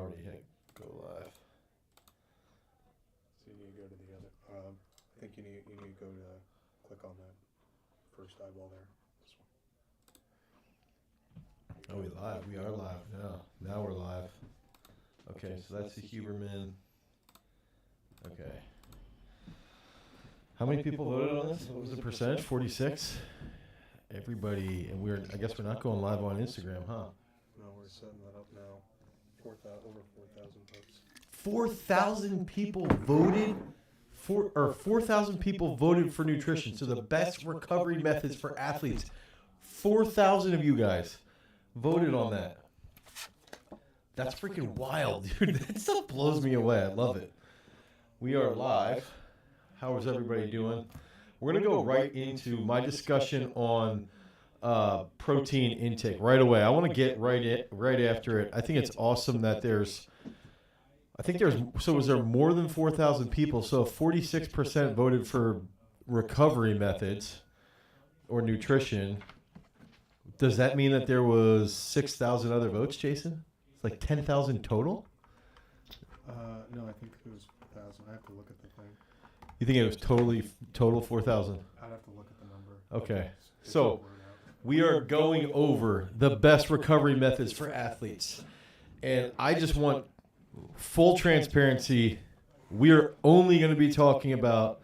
already hit go live. So you need to go to the other. I think you need to go to click on that first eyeball there. This one. Oh, we live. We are live now. Now we're live. Okay, so that's the Huberman. Okay. How many people voted on this? What was the percentage? 46? Everybody, and I guess we're not going live on Instagram, huh? No, we're setting that up now. Over 4,000 votes. 4,000 people voted for, or 4,000 people voted for nutrition. So the best recovery methods for athletes. 4,000 of you guys voted on that. That's freaking wild, dude. That stuff blows me away. I love it. We are live. How is everybody doing? We're going to go right into my discussion on protein intake right away. I want to get right after it. I think it's awesome that so was there more than 4,000 people? So 46% voted for recovery methods or nutrition. Does that mean that there was 6,000 other votes, Jason? It's like 10,000 total? No, I think it was 1,000. I have to look at the thing. You think it was total 4,000? I'd have to look at the number. Okay. So we are going over the best recovery methods for athletes. And I just want full transparency. We are only going to be talking about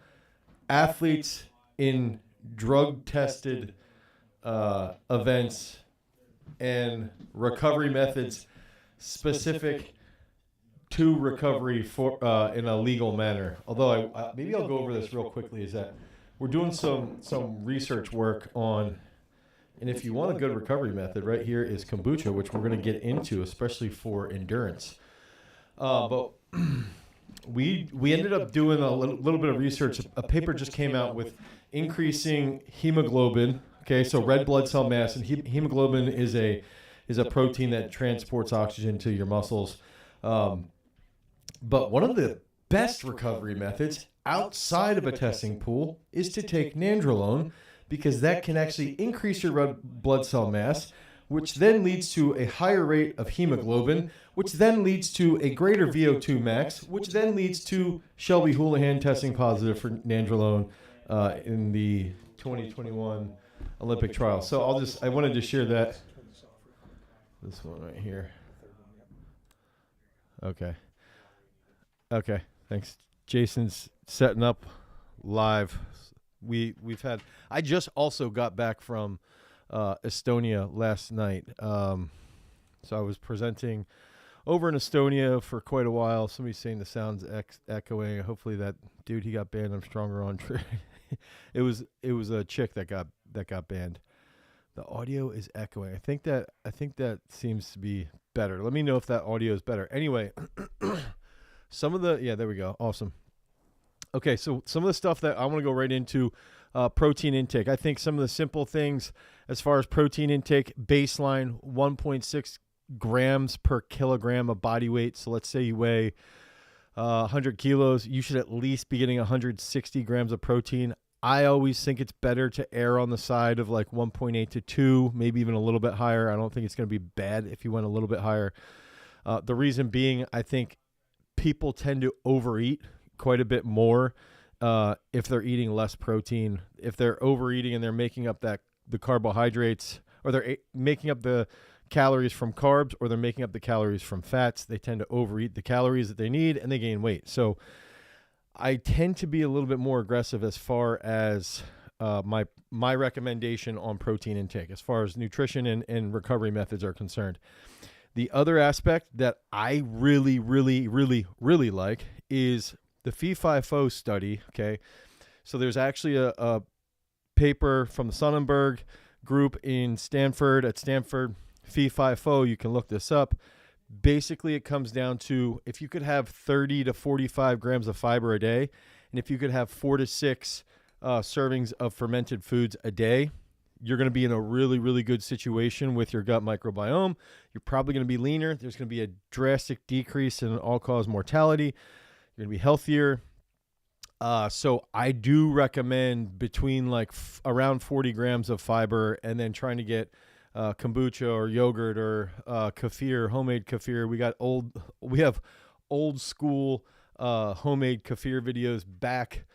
athletes in drug-tested events and recovery methods specific to recovery for in a legal manner. Although maybe I'll go over this real quickly, is that we're doing some research work on, and if you want a good recovery method, right here is kombucha, which we're going to get into, especially for endurance. But we ended up doing a little bit of research. A paper just came out with increasing hemoglobin. Okay, so red blood cell mass, and hemoglobin is a protein that transports oxygen to your muscles. But one of the best recovery methods outside of a testing pool is to take nandrolone, because that can actually increase your red blood cell mass, which then leads to a higher rate of hemoglobin, which then leads to a greater VO2 max, which then leads to Shelby Houlihan testing positive for nandrolone in the 2021 Olympic trial. So I wanted to share that. This one right here. Okay, thanks. Jason's setting up live. I just also got back from Estonia last night. So I was presenting over in Estonia for quite a while. Somebody's saying the sound's echoing. Hopefully that dude, he got banned. I'm stronger on. It was a chick that got banned. The audio is echoing. I think that seems to be better. Let me know if that audio is better. Anyway, there we go. Awesome. Okay, so some of the stuff that I want to go right into, protein intake. I think some of the simple things as far as protein intake, baseline 1.6 grams per kilogram of body weight. So let's say you weigh 100 kilos, you should at least be getting 160 grams of protein. I always think it's better to err on the side of like 1.8 to 2, maybe even a little bit higher. I don't think it's going to be bad if you went a little bit higher. The reason being, I think people tend to overeat quite a bit more if they're eating less protein. If they're overeating and they're making up the carbohydrates, or they're making up the calories from carbs, or they're making up the calories from fats, they tend to overeat the calories that they need and they gain weight. So I tend to be a little bit more aggressive as far as my recommendation on protein intake, as far as nutrition and recovery methods are concerned. The other aspect that I really, really, really, really like is the Phi-FO study. Okay, so there's actually a paper from the Sonnenberg group in Stanford, at Stanford, Phi-FO. You can look this up. Basically, it comes down to if you could have 30 to 45 grams of fiber a day, and if you could have 4 to 6 servings of fermented foods a day, you're going to be in a really, really good situation with your gut microbiome. You're probably going to be leaner. There's going to be a drastic decrease in all-cause mortality. You're going to be healthier. So I do recommend between around 40 grams of fiber, and then trying to get kombucha or yogurt or kefir, homemade kefir. We have old school homemade kefir videos back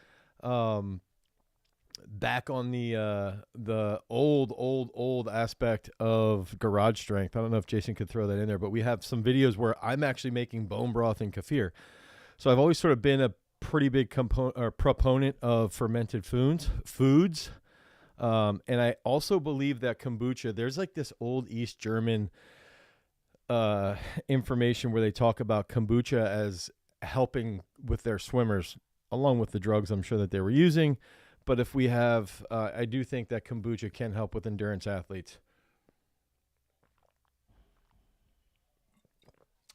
back on the old aspect of Garage Strength. I don't know if Jason could throw that in there, but we have some videos where I'm actually making bone broth and kefir. So I've always sort of been a pretty big proponent of fermented foods. And I also believe that kombucha, there's like this old East German information where they talk about kombucha as helping with their swimmers, along with the drugs I'm sure that they were using. But if we have, I do think that kombucha can help with endurance athletes.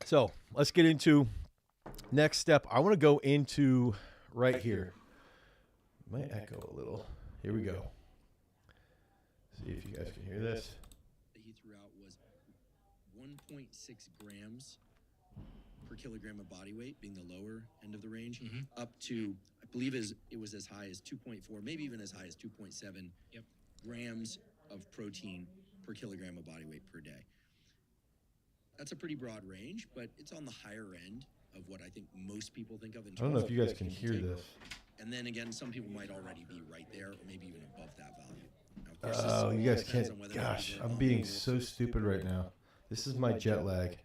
So let's get into next step. I want to go into right here. Might echo a little. Here we go. See if you guys can hear this. That he threw out was 1.6 grams per kilogram of body weight, being the lower end of the range, up to, I believe it was as high as 2.4, maybe even as high as 2.7 grams of protein per kilogram of body weight per day. That's a pretty broad range, but it's on the higher end of what I think most people think of in terms of. I don't know if you guys can hear this. And then again, some people might already be right there, or maybe even above that value. Now, of course, Oh, you guys depends can't. on whether Gosh, people are I'm on being the so stupid right now. This is my jet lag.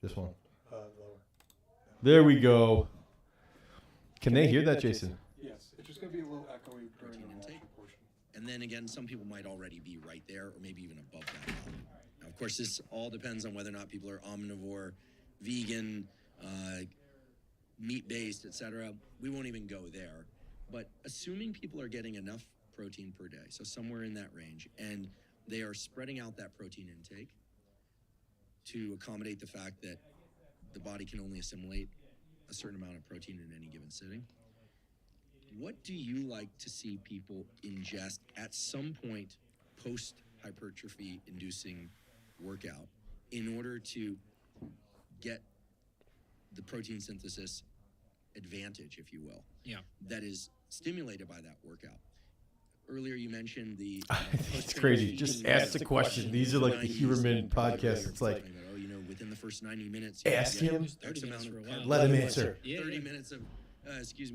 This one. Lower. There we go. Can they hear that, Jason? Yes, it's just going to be a little echoey during the intake. intake portion. And then again, some people might already be right there, or maybe even above that value. Now, of course, this all depends on whether or not people are omnivore, vegan, meat-based, etc. We won't even go there. But assuming people are getting enough protein per day, so somewhere in that range, and they are spreading out that protein intake to accommodate the fact that the body can only assimilate a certain amount of protein in any given sitting, what do you like to see people ingest at some point post-hypertrophy inducing workout in order to get the protein synthesis advantage, if you will, that is stimulated by that workout? Earlier you mentioned the It's crazy. Just ask the question. These are like the Huberman podcasts. It's like, within the first 90 minutes, ask him, X amount of let him answer. 30 minutes of,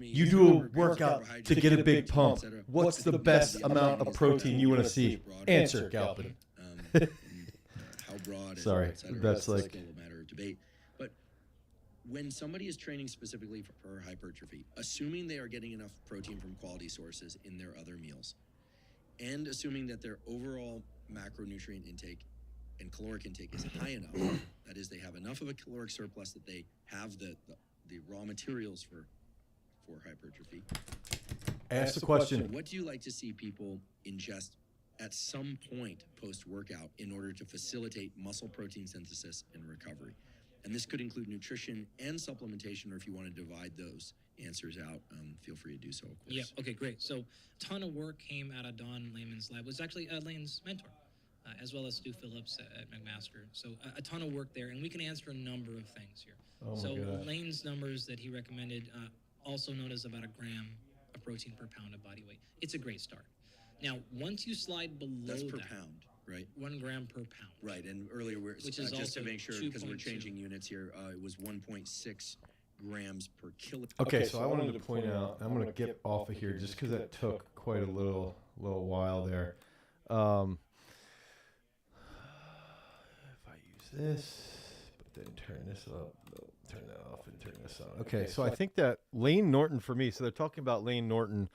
You do a workout to get a big pump. What's the best amount of protein you want to see? Answer, Galpin. How broad? Sorry, that's a like matter of debate. But when somebody is training specifically for hypertrophy, assuming they are getting enough protein from quality sources in their other meals, and assuming that their overall macronutrient intake and caloric intake is high enough, that is, they have enough of a caloric surplus that they have the raw materials for hypertrophy. ask the question. What do you like to see people ingest at some point post-workout in order to facilitate muscle protein synthesis and recovery? And this could include nutrition and supplementation, or if you want to divide those answers out, feel free to do so, of course. Yeah, okay, great. So a ton of work came out of Don Lehman's lab. It was actually Lane's mentor, as well as Stu Phillips at McMaster. So a ton of work there, and we can answer a number of things here. Oh my so gosh. Lane's numbers that he recommended, also known as about 1 gram of protein per pound of body weight. It's a great start. Now, once you slide below That's per that, pound, right? 1 gram per pound. Right, and earlier, Which is just to also make sure, because we're 2.2. changing units here, it was 1.6 grams per kilo. Okay, so I wanted to point out, I'm going to get off of here just because that took quite a little while there. If I use this, but then turn this up, turn that off and turn this on. Okay, so I think that Lane Norton for me, so they're talking about Lane Norton,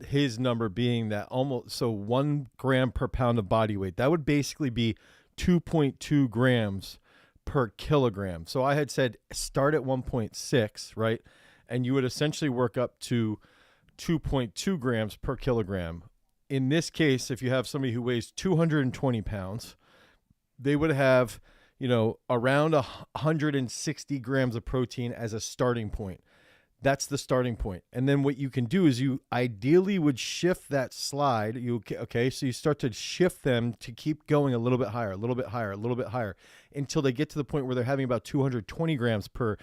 his number being that almost, so 1 gram per pound of body weight. That would basically be 2.2 grams per kilogram. So I had said start at 1.6, right? And you would essentially work up to 2.2 grams per kilogram. In this case, if you have somebody who weighs 220 pounds, they would have, around 160 grams of protein as a starting point. That's the starting point. And then what you can do is you ideally would shift that slide. So you start to shift them to keep going a little bit higher, a little bit higher, a little bit higher, until they get to the point where they're having about 220 grams per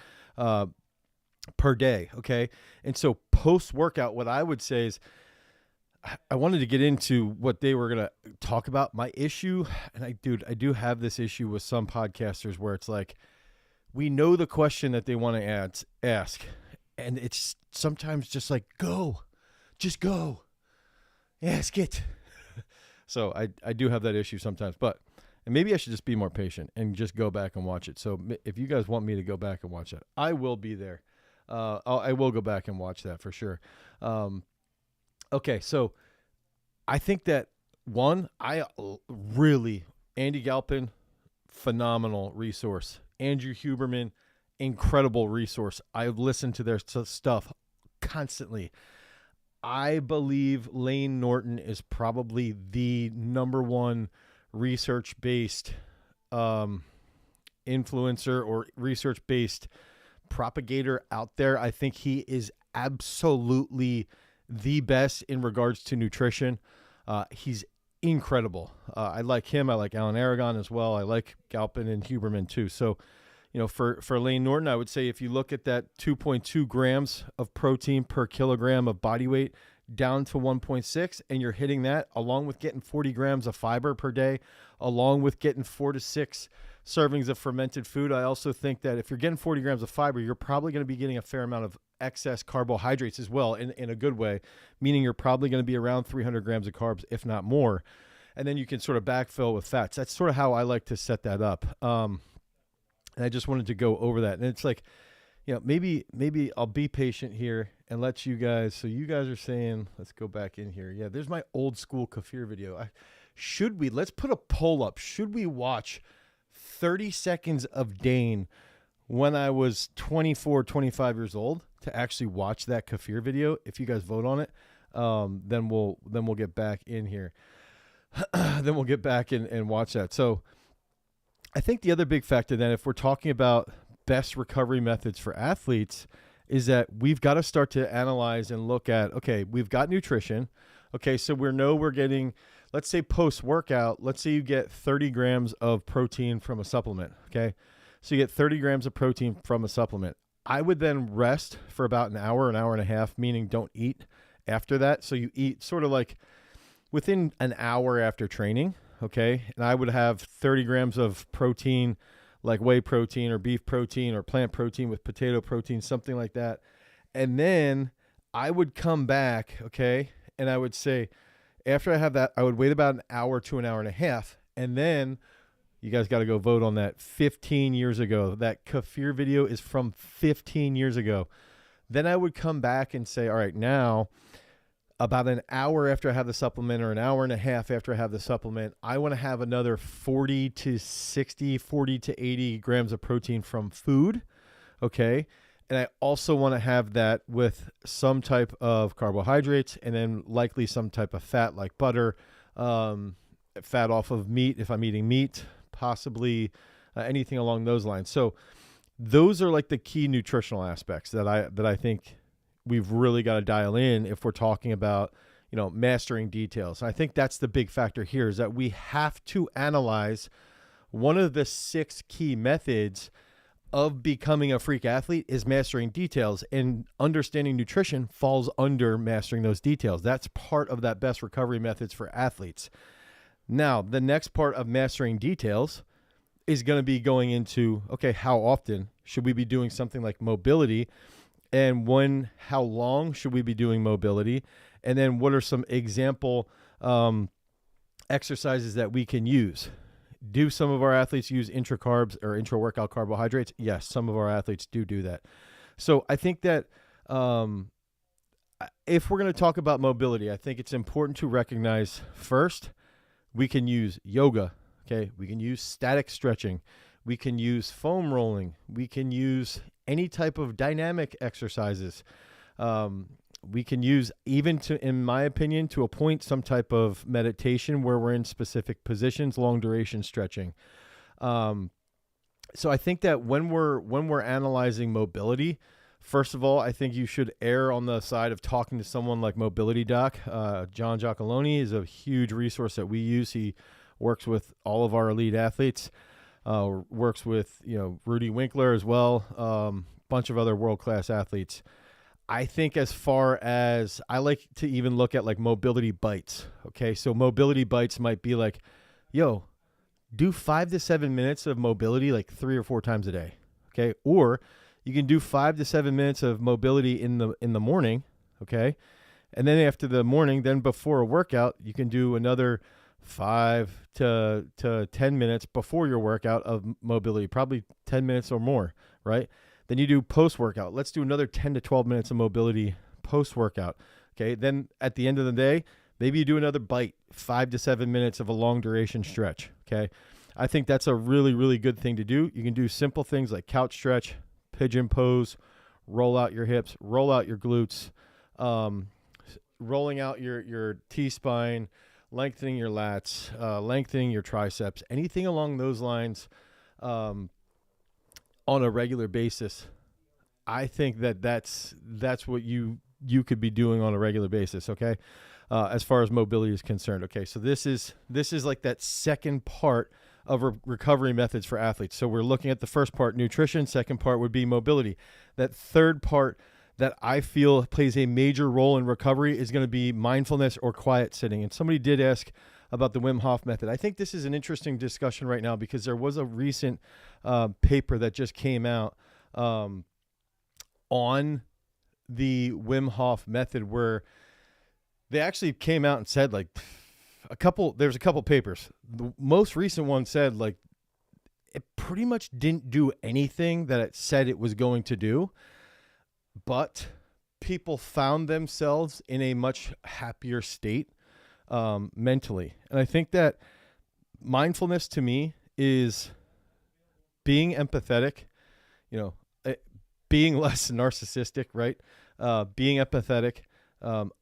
day. Okay. And so post-workout, what I would say is I wanted to get into what they were going to talk about. My issue, and I do have this issue with some podcasters where it's like, we know the question that they want to ask, and it's sometimes just like, just go, ask it. So I do have that issue sometimes, and maybe I should just be more patient and just go back and watch it. So if you guys want me to go back and watch that, I will be there. I will go back and watch that for sure. Okay, so I think that Andy Galpin, phenomenal resource. Andrew Huberman, incredible resource. I've listened to their stuff constantly. I believe Lane Norton is probably the number one research-based influencer or research-based propagator out there. I think he is absolutely the best in regards to nutrition. He's incredible. I like him. I like Alan Aragon as well. I like Galpin and Huberman too. So, for Lane Norton, I would say if you look at that 2.2 grams of protein per kilogram of body weight down to 1.6, and you're hitting that along with getting 40 grams of fiber per day, along with getting 4 to 6 servings of fermented food. I also think that if you're getting 40 grams of fiber, you're probably going to be getting a fair amount of excess carbohydrates as well in a good way, meaning you're probably going to be around 300 grams of carbs, if not more. And then you can sort of backfill with fats. That's sort of how I like to set that up. And I just wanted to go over that. And it's like, maybe I'll be patient here and let you guys. So you guys are saying, let's go back in here. Yeah, there's my old school kefir video. Let's put a poll up. Should we watch 30 seconds of Dane when I was 24, 25 years old to actually watch that kefir video? If you guys vote on it, then we'll get back in here. Then we'll get back and watch that. So I think the other big factor then, if we're talking about best recovery methods for athletes, is that we've got to start to analyze and look at, okay, we've got nutrition. Okay, so we're getting, let's say post-workout, let's say you get 30 grams of protein from a supplement, okay? So you get 30 grams of protein from a supplement. I would then rest for about an hour and a half, meaning don't eat after that. So you eat sort of like within an hour after training, okay? And I would have 30 grams of protein, like whey protein or beef protein or plant protein with potato protein, something like that. And then I would come back, okay? And I would say, after I have that, I would wait about an hour to an hour and a half. And then you guys got to go vote on that 15 years ago. That kefir video is from 15 years ago. Then I would come back and say, all right, now about an hour after I have the supplement or an hour and a half after I have the supplement, I want to have another 40 to 60, 40 to 80 grams of protein from food. Okay. And I also want to have that with some type of carbohydrates and then likely some type of fat like butter, fat off of meat if I'm eating meat, possibly anything along those lines. So those are like the key nutritional aspects that I think we've really got to dial in if we're talking about, mastering details. And I think that's the big factor here, is that we have to analyze one of the 6 key methods of becoming a freak athlete is mastering details, and understanding nutrition falls under mastering those details. That's part of that best recovery methods for athletes. Now, the next part of mastering details is going to be going into, okay, how often should we be doing something like mobility, and how long should we be doing mobility? And then what are some example exercises that we can use? Do some of our athletes use intra-carbs or intra-workout carbohydrates? Yes, some of our athletes do that. So I think that if we're going to talk about mobility, I think it's important to recognize first, we can use yoga, okay? We can use static stretching. We can use foam rolling. We can use any type of dynamic exercises. We can use, even in my opinion, to a point, some type of meditation where we're in specific positions, long duration stretching. So I think that when we're analyzing mobility, first of all, I think you should err on the side of talking to someone like Mobility Doc. John Giacalone is a huge resource that we use. He works with all of our elite athletes. Works with Rudy Winkler as well, bunch of other world-class athletes. I think as far as I like to even look at like mobility bites. Okay. So mobility bites might be like, yo, do 5 to 7 minutes of mobility like 3 or 4 times a day. Okay. Or you can do 5 to 7 minutes of mobility in the morning. Okay. And then after the morning, then before a workout, you can do another 5 to 10 minutes before your workout of mobility, probably 10 minutes or more, right? Then you do post-workout. Let's do another 10 to 12 minutes of mobility post-workout. Okay. Then at the end of the day, maybe you do another bite, 5 to 7 minutes of a long duration stretch. Okay. I think that's a really, really good thing to do. You can do simple things like couch stretch, pigeon pose, roll out your hips, roll out your glutes, rolling out your T-spine, lengthening your lats, lengthening your triceps, anything along those lines on a regular basis. I think that's what you could be doing on a regular basis, okay? As far as mobility is concerned. Okay, so this is like that second part of recovery methods for athletes. So we're looking at the first part, nutrition. Second part would be mobility. That third part that I feel plays a major role in recovery is going to be mindfulness or quiet sitting. And somebody did ask about the Wim Hof method. I think this is an interesting discussion right now because there was a recent paper that just came out on the Wim Hof method where they actually came out and said like there's a couple papers. The most recent one said like it pretty much didn't do anything that it said it was going to do, but people found themselves in a much happier state mentally. And I think that mindfulness to me is being empathetic, being less narcissistic, right? Being empathetic,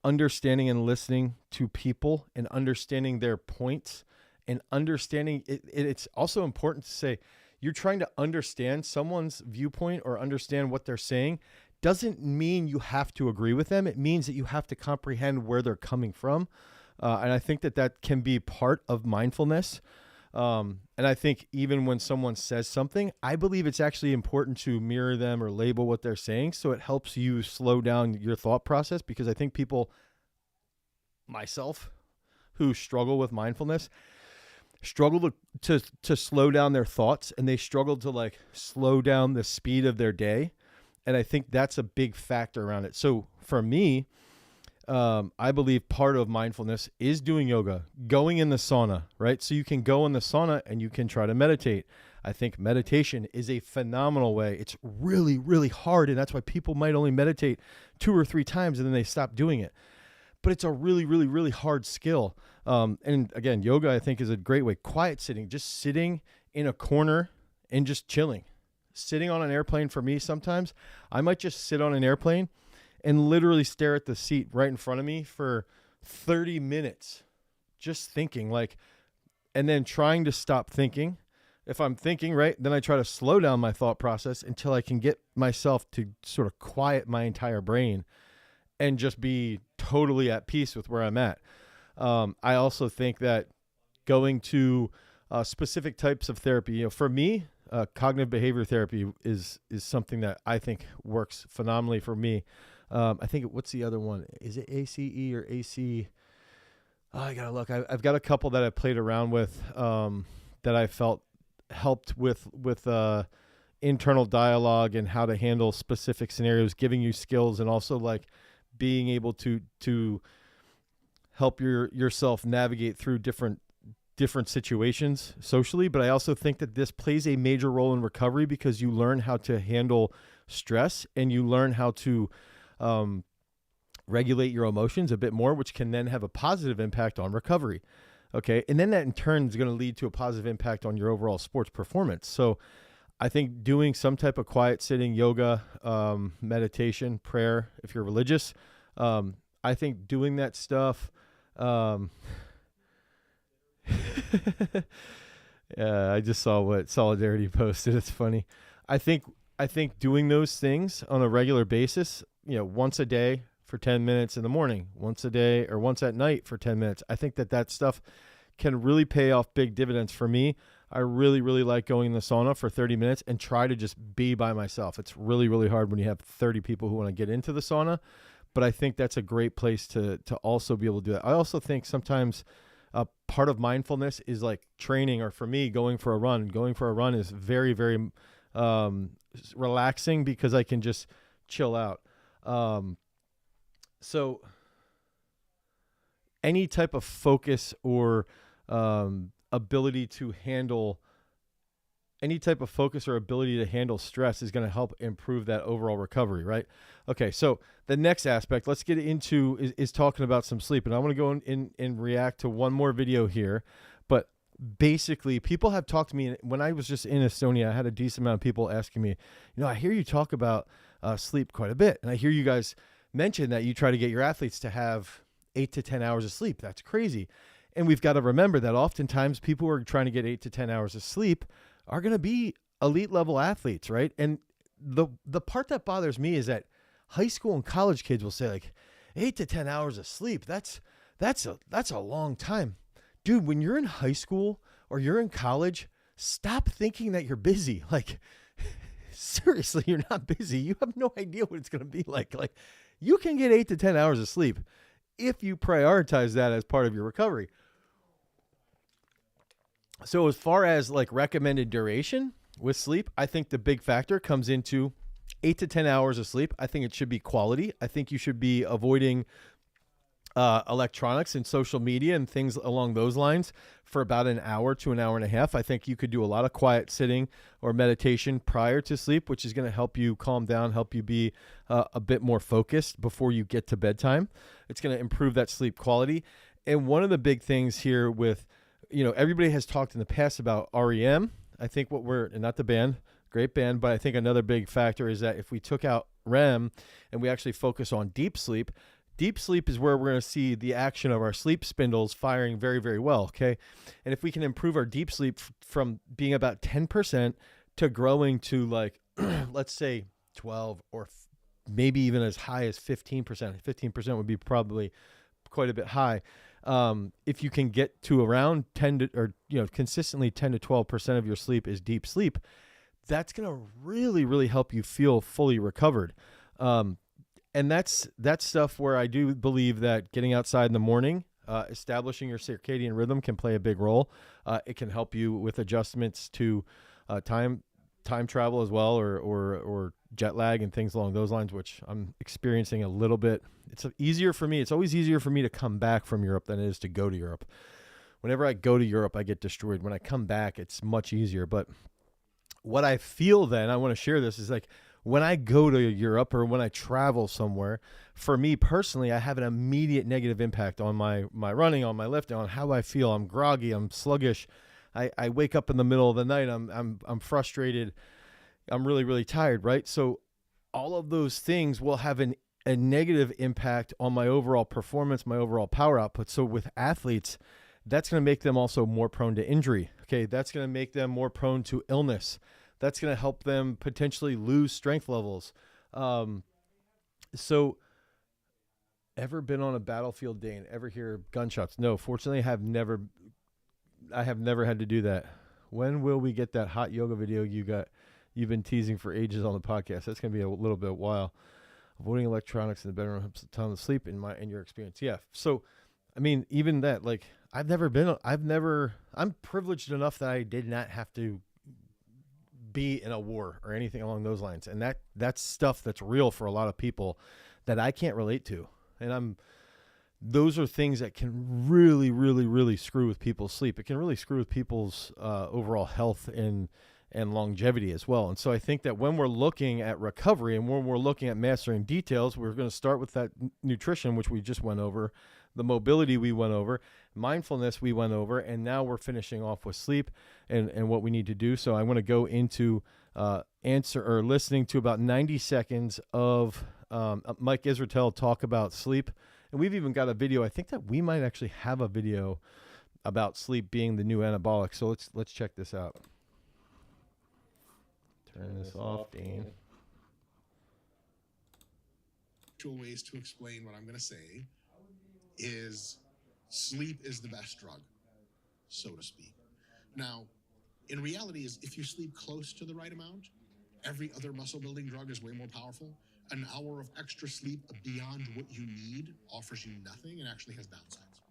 understanding and listening to people and understanding their points and understanding it's also important to say you're trying to understand someone's viewpoint or understand what they're saying doesn't mean you have to agree with them. It means that you have to comprehend where they're coming from. And I think that can be part of mindfulness. And I think even when someone says something, I believe it's actually important to mirror them or label what they're saying. So it helps you slow down your thought process, because I think people, myself, who struggle with mindfulness, struggle to slow down their thoughts, and they struggle to like slow down the speed of their day. And I think that's a big factor around it. So for me, I believe part of mindfulness is doing yoga, going in the sauna, right? So you can go in the sauna and you can try to meditate. I think meditation is a phenomenal way. It's really, really hard. And that's why people might only meditate 2 or 3 times and then they stop doing it. But it's a really, really, really hard skill. And again, yoga, I think, is a great way. Quiet sitting, just sitting in a corner and just chilling. Sitting on an airplane, for me, sometimes I might just sit on an airplane and literally stare at the seat right in front of me for 30 minutes, just thinking, and then trying to stop thinking. If I'm thinking, right, then I try to slow down my thought process until I can get myself to sort of quiet my entire brain and just be totally at peace with where I'm at. I also think that going to specific types of therapy, for me, cognitive behavior therapy is something that I think works phenomenally for me. I think, what's the other one? Is it ACE or AC? Oh, I gotta look. I've got a couple that I played around with that I felt helped with internal dialogue and how to handle specific scenarios, giving you skills, and also like being able to help yourself navigate through different situations socially. But I also think that this plays a major role in recovery, because you learn how to handle stress and you learn how to regulate your emotions a bit more, which can then have a positive impact on recovery. Okay. And then that in turn is going to lead to a positive impact on your overall sports performance. So I think doing some type of quiet sitting, yoga, meditation, prayer, if you're religious, I think doing that stuff, yeah, I just saw what Solidarity posted. It's funny. I think doing those things on a regular basis, once a day for 10 minutes in the morning, once a day or once at night for 10 minutes, I think that stuff can really pay off big dividends for me. I really, really like going in the sauna for 30 minutes and try to just be by myself. It's really, really hard when you have 30 people who want to get into the sauna, but I think that's a great place to also be able to do that. I also think sometimes part of mindfulness is like training, or for me, going for a run. Going for a run is very, very relaxing because I can just chill out. So any type of focus or ability to handle stress is going to help improve that overall recovery, right? Okay, so the next aspect, let's get into is talking about some sleep. And I want to go in and react to one more video here. But basically, people have talked to me, when I was just in Estonia, I had a decent amount of people asking me, I hear you talk about sleep quite a bit. And I hear you guys mention that you try to get your athletes to have 8 to 10 hours of sleep. That's crazy. And we've got to remember that oftentimes people who are trying to get 8 to 10 hours of sleep are going to be elite level athletes, right? And the part that bothers me is that high school and college kids will say like 8 to 10 hours of sleep. That's a long time. Dude, when you're in high school or you're in college, stop thinking that you're busy. Like, seriously, you're not busy. You have no idea what it's going to be like. Like, you can get 8 to 10 hours of sleep if you prioritize that as part of your recovery. So as far as like recommended duration with sleep, I think the big factor comes into 8 to 10 hours of sleep. I think it should be quality. I think you should be avoiding electronics and social media and things along those lines for about an hour to an hour and a half. I think you could do a lot of quiet sitting or meditation prior to sleep, which is going to help you calm down, help you be a bit more focused before you get to bedtime. It's going to improve that sleep quality. And one of the big things here with, everybody has talked in the past about REM. I think not the band, great band, but I think another big factor is that if we took out REM and we actually focus on deep sleep is where we're going to see the action of our sleep spindles firing very, very well. Okay. And if we can improve our deep sleep from being about 10% to growing to like, let's say 12 or maybe even as high as 15%, 15% would be probably quite a bit high. If you can get to around 10 to, consistently 10 to 12% of your sleep is deep sleep, that's going to really, really help you feel fully recovered. And that's stuff where I do believe that getting outside in the morning, establishing your circadian rhythm can play a big role. It can help you with adjustments to time travel as well, or jet lag and things along those lines, which I'm experiencing a little bit. It's easier for me. It's always easier for me to come back from Europe than it is to go to Europe. Whenever I go to Europe, I get destroyed. When I come back, it's much easier. But what I feel then, I want to share this, is like, when I go to Europe or when I travel somewhere, for me personally, I have an immediate negative impact on my running, on my lifting, on how I feel. I'm groggy, I'm sluggish. I wake up in the middle of the night, I'm frustrated. I'm really, really tired, right? So all of those things will have a negative impact on my overall performance, my overall power output. So with athletes, that's going to make them also more prone to injury. Okay, that's going to make them more prone to illness. That's going to help them potentially lose strength levels. So ever been on a battlefield day and ever hear gunshots? No, fortunately, I have never had to do that. When will we get that hot yoga video you've been teasing for ages on the podcast? That's going to be a little bit while. Avoiding electronics in the bedroom helps the time to sleep in your experience. Yeah. So, I mean, even that, like, I'm privileged enough that I did not have to be in a war or anything along those lines. And that's stuff that's real for a lot of people that I can't relate to. And those are things that can really, really, really screw with people's sleep. It can really screw with people's overall health and longevity as well. And so I think that when we're looking at recovery and when we're looking at mastering details, we're going to start with that nutrition, which we just went over, the mobility we went over, mindfulness we went over, and now we're finishing off with sleep and what we need to do. So I want to go into listening to about 90 seconds of Mike Israetel talk about sleep. And we've even got a video. I think that we might actually have a video about sleep being the new anabolic. So let's check this out. Turn this off, Dean. Actual ways to explain what I'm going to say is sleep is the best drug, so to speak. Now, In reality is if you sleep close to the right amount, every other muscle building drug is way more powerful. An hour of extra sleep beyond what you need offers you nothing and actually has downsides.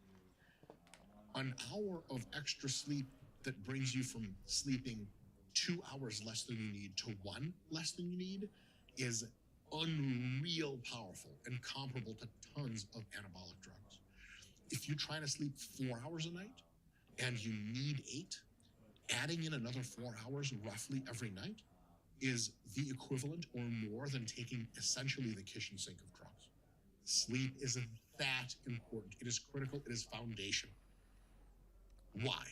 An hour of extra sleep that brings you from sleeping 2 hours less than you need to 1 less than you need is unreal powerful and comparable to tons of anabolic drugs. If you're trying to sleep 4 hours a night and you need 8, adding in another 4 hours roughly every night is the equivalent or more than taking essentially the kitchen sink of drugs. Sleep is that important. It is critical. It is foundational. Why?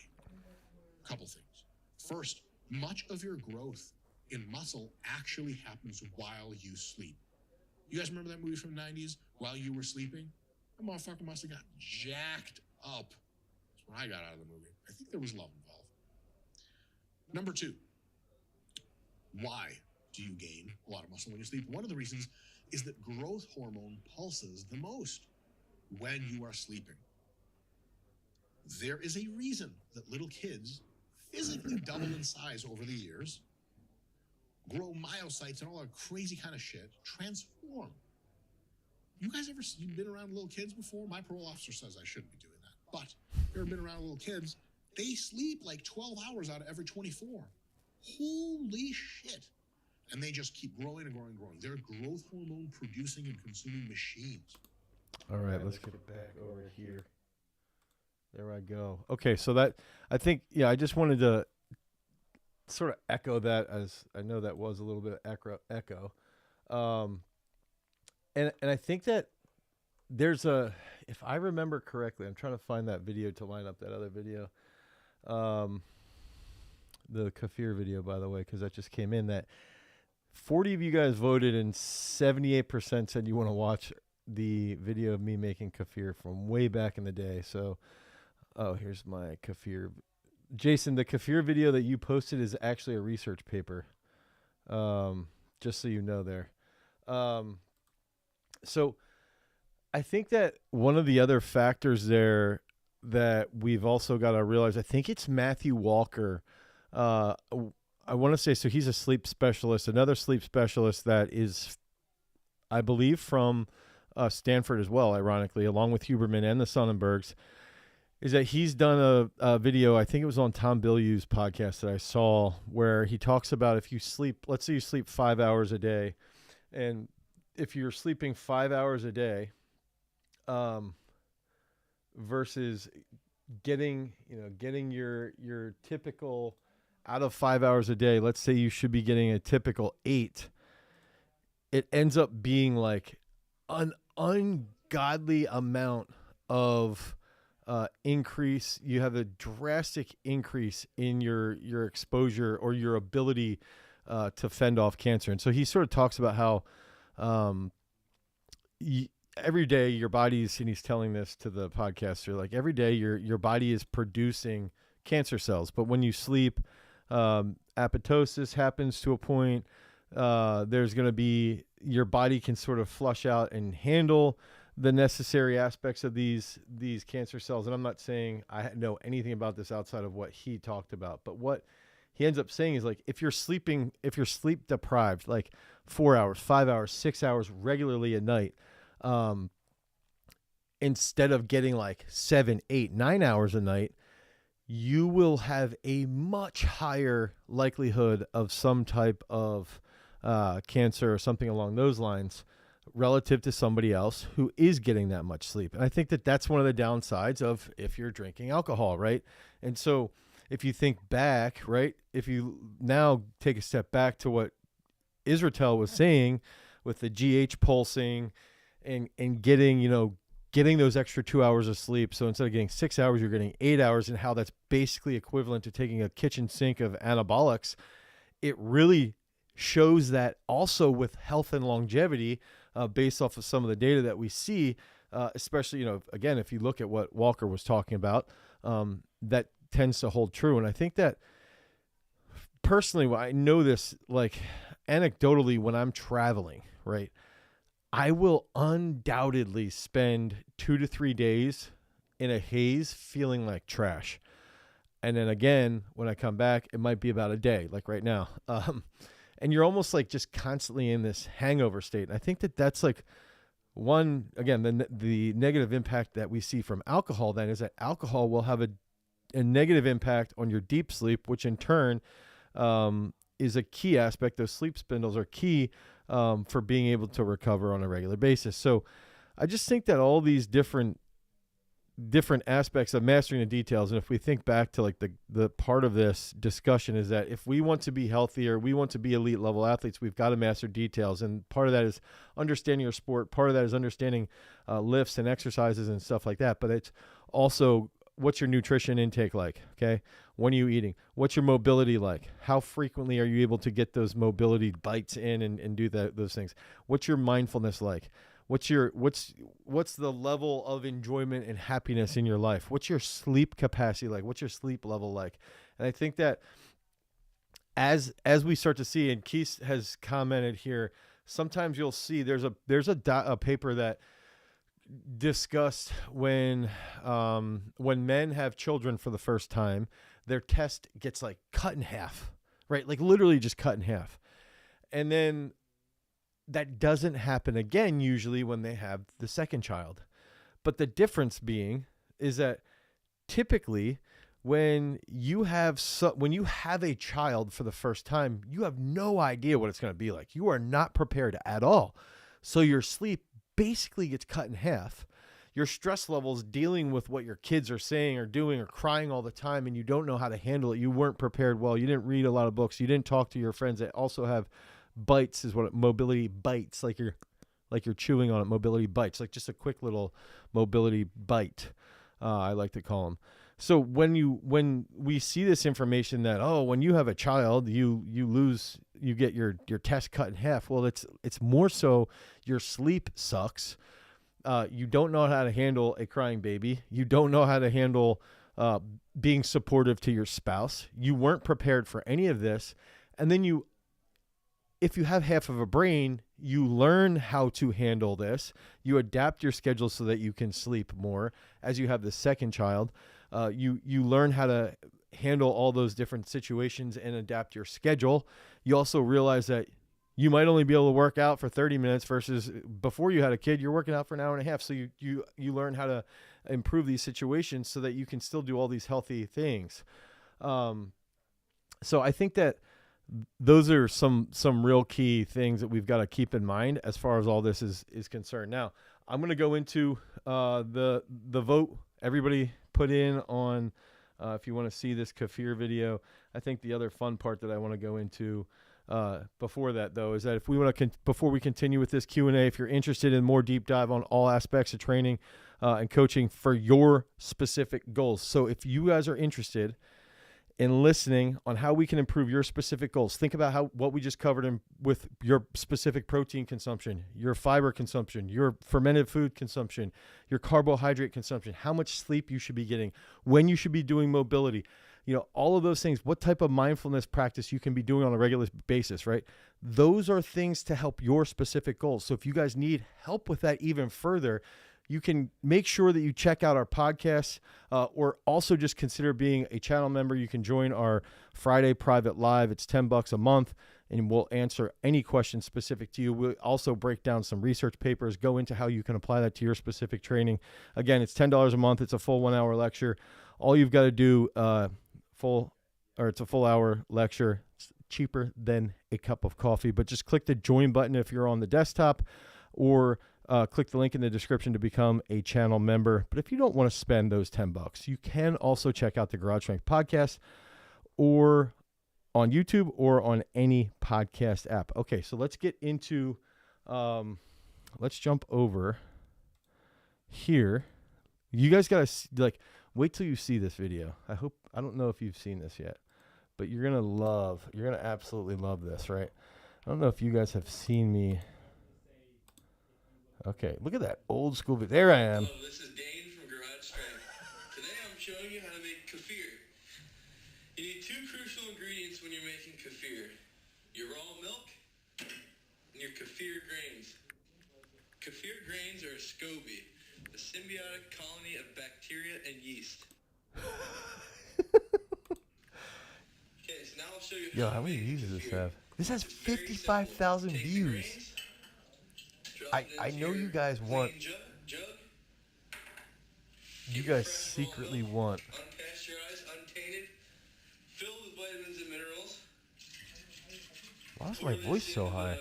A couple things. First, much of your growth in muscle actually happens while you sleep. You guys remember that movie from the 90s, While You Were Sleeping? That motherfucker must have got jacked up. That's when I got out of the movie. I think there was love involved. Number 2, why do you gain a lot of muscle when you sleep? One of the reasons is that growth hormone pulses the most when you are sleeping. There is a reason that little kids physically double in size over the years, grow myocytes and all that crazy kind of shit, transform. You guys ever been around little kids before? My parole officer says I shouldn't be doing that. But if you've ever been around little kids, they sleep like 12 hours out of every 24. Holy shit. And they just keep growing and growing and growing. They're growth hormone producing and consuming machines. All right, let's get it back over here. There I go. Okay, so that, I think, yeah, I just wanted to sort of echo that, as I know that was a little bit of echo. And I think that there's a, if I remember correctly, I'm trying to find that video to line up that other video. The Kefir video, by the way, because that just came in, that 40 of you guys voted and 78% said you want to watch the video of me making kefir from way back in the day. So, oh, here's my kefir. Jason, the kefir video that you posted is actually a research paper. Just so you know there. So I think that one of the other factors there that we've also got to realize, I think it's Matthew Walker. I want to say, so he's a sleep specialist, another sleep specialist that is, I believe, from Stanford as well, ironically, along with Huberman and the Sonnenbergs, is that he's done a video, I think it was on Tom Bilyeu's podcast that I saw, where he talks about if you sleep, let's say you sleep 5 hours a day, and if you're sleeping 5 hours a day, versus getting your typical, out of 5 hours a day, let's say you should be getting a typical 8, it ends up being like an ungodly amount of increase. You have a drastic increase in your exposure or your ability to fend off cancer. And so he sort of talks about how every day your body's, and he's telling this to the podcaster, like every day your body is producing cancer cells, but when you sleep, apoptosis happens to a point. There's going to be, your body can sort of flush out and handle the necessary aspects of these cancer cells. And I'm not saying I know anything about this outside of what he talked about, but what he ends up saying is, like, if you're sleep deprived, like 4 hours, 5 hours, 6 hours regularly a night, instead of getting like 7, 8, 9 hours a night, you will have a much higher likelihood of some type of cancer or something along those lines relative to somebody else who is getting that much sleep. And I think that that's one of the downsides of if you're drinking alcohol, right? And so if you think back, right, if you now take a step back to what Israel was saying with the GH pulsing and getting those extra 2 hours of sleep. So instead of getting 6 hours, you're getting 8 hours, and how that's basically equivalent to taking a kitchen sink of anabolics. It really shows that also with health and longevity, based off of some of the data that we see, especially, again, if you look at what Walker was talking about, that tends to hold true. And I think that personally, I know this, like anecdotally, when I'm traveling, right, I will undoubtedly spend 2 to 3 days in a haze feeling like trash. And then again, when I come back, it might be about a day, like right now. And you're almost like just constantly in this hangover state. And I think that that's like one, again, the negative impact that we see from alcohol then is that alcohol will have a negative impact on your deep sleep, which in turn is a key aspect. Those sleep spindles are key for being able to recover on a regular basis. So I just think that all these different aspects of mastering the details, and if we think back to like the part of this discussion is that if we want to be healthier, we want to be elite level athletes, we've got to master details. And part of that is understanding your sport. Part of that is understanding lifts and exercises and stuff like that. But it's also, what's your nutrition intake like? Okay. When are you eating? What's your mobility like? How frequently are you able to get those mobility bites in and do those things? What's your mindfulness like? What's the level of enjoyment and happiness in your life? What's your sleep capacity like? What's your sleep level like? And I think that as we start to see, and Keith has commented here, sometimes you'll see there's a paper that discussed when men have children for the first time, their test gets like cut in half, right? Like literally just cut in half. And then that doesn't happen again usually when they have the second child. But the difference being is that typically when you have a child for the first time, you have no idea what it's going to be like. You are not prepared at all. So your sleep basically gets cut in half. Your stress levels dealing with what your kids are saying or doing or crying all the time, and you don't know how to handle it. You weren't prepared well. You didn't read a lot of books. You didn't talk to your friends that also have bites, is what mobility bites, like you're chewing on it. Mobility bites, like just a quick little mobility bite, I like to call them. So when we see this information that, oh, when you have a child, you get your test cut in half. Well, it's more so your sleep sucks. You don't know how to handle a crying baby. You don't know how to handle being supportive to your spouse. You weren't prepared for any of this. And then if you have half of a brain, you learn how to handle this. You adapt your schedule so that you can sleep more. As you have the second child, you learn how to handle all those different situations and adapt your schedule. You also realize that you might only be able to work out for 30 minutes versus before you had a kid, you're working out for an hour and a half. So you learn how to improve these situations so that you can still do all these healthy things. So I think that those are some real key things that we've got to keep in mind as far as all this is concerned. Now, I'm going to go into the vote. Everybody put in on if you want to see this kefir video. I think the other fun part that I want to go into before that, though, is that if we want to before we continue with this Q&A, if you're interested in more deep dive on all aspects of training and coaching for your specific goals. So if you guys are interested in listening on how we can improve your specific goals, think about what we just covered with your specific protein consumption, your fiber consumption, your fermented food consumption, your carbohydrate consumption, how much sleep you should be getting, when you should be doing mobility, all of those things, what type of mindfulness practice you can be doing on a regular basis, right? Those are things to help your specific goals. So if you guys need help with that even further, you can make sure that you check out our podcasts or also just consider being a channel member. You can join our Friday private live. It's $10 a month, and we'll answer any questions specific to you. We'll also break down some research papers, go into how you can apply that to your specific training. Again, it's $10 a month. It's a full 1 hour lecture. All you've got to do, it's a full hour lecture. It's cheaper than a cup of coffee, but just click the join button if you're on the desktop, or click the link in the description to become a channel member. But if you don't want to spend those $10, you can also check out the Garage Strength podcast or on YouTube or on any podcast app. Okay, so let's get into, let's jump over here. You guys got to wait till you see this video. I don't know if you've seen this yet, but you're going to absolutely love this, right? I don't know if you guys have seen me. Okay, look at that old school video. There I am. Hello, this is Dane from Garage Strength. Today I'm showing you how to make kefir. You need two crucial ingredients when you're making kefir: your raw milk and your kefir grains. Kefir grains are a SCOBY, a symbiotic colony of bacteria and yeast. show you Yo, how how to many make views does this kefir. have? This has It's very 55,000 simple. Take the views. grains, drop it I into know your you guys want, clean jug. you Get your guys fresh raw secretly milk, want. unpasteurized, untainted, filled with vitamins and minerals. Why is Pour my this voice so into high?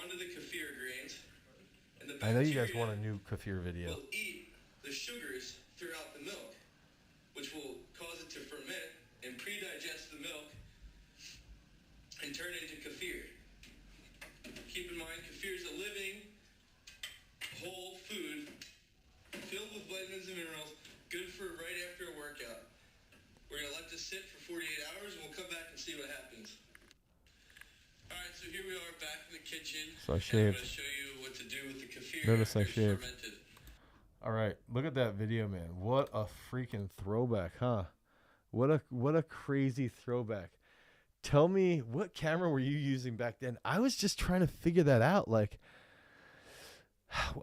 onto the kefir grains. And the I know you guys bacteria want a new kefir video. will eat the sugars throughout the milk, which will cause it to ferment and pre-digest the milk and turn it into kefir. Keep in mind, kefir is a living, whole food filled with vitamins and minerals, good for right after a workout. We're going to let this sit for 48 hours and we'll come back and see what happens. All right, so here we are back in the kitchen. So I and I'm shaved. going to show you what to do with the kefir Notice I after it's shaved. fermented. All right, look at that video, man. What a freaking throwback, huh? What a crazy throwback. Tell me, what camera were you using back then? I was just trying to figure that out. Like,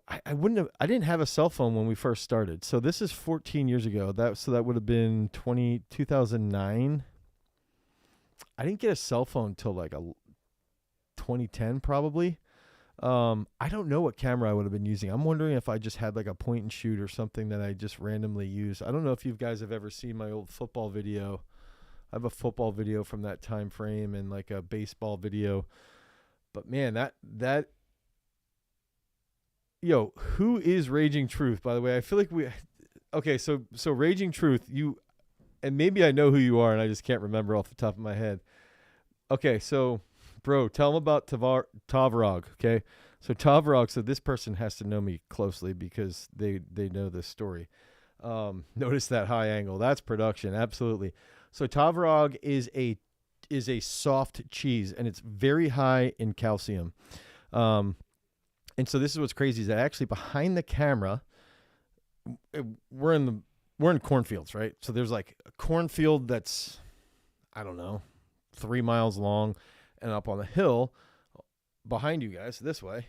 I didn't have a cell phone when we first started. So this is 14 years ago. That would have been 2009. I didn't get a cell phone till like 2010 probably. I don't know what camera I would have been using. I'm wondering if I just had like a point and shoot or something that I just randomly use. I don't know if you guys have ever seen my old football video. I have a football video from that time frame and like a baseball video. But man, that yo, who is Raging Truth, by the way? I feel like okay, so Raging Truth, and maybe I know who you are and I just can't remember off the top of my head. Okay, so bro, tell them about Tavrog, okay? So Tavrog, so this person has to know me closely because they know this story. Notice that high angle. That's production, absolutely. So Tavrog is a soft cheese, and it's very high in calcium. And so this is what's crazy is that actually behind the camera, we're in cornfields, right? So there's like a cornfield that's, I don't know, 3 miles long. And up on the hill behind you guys, this way,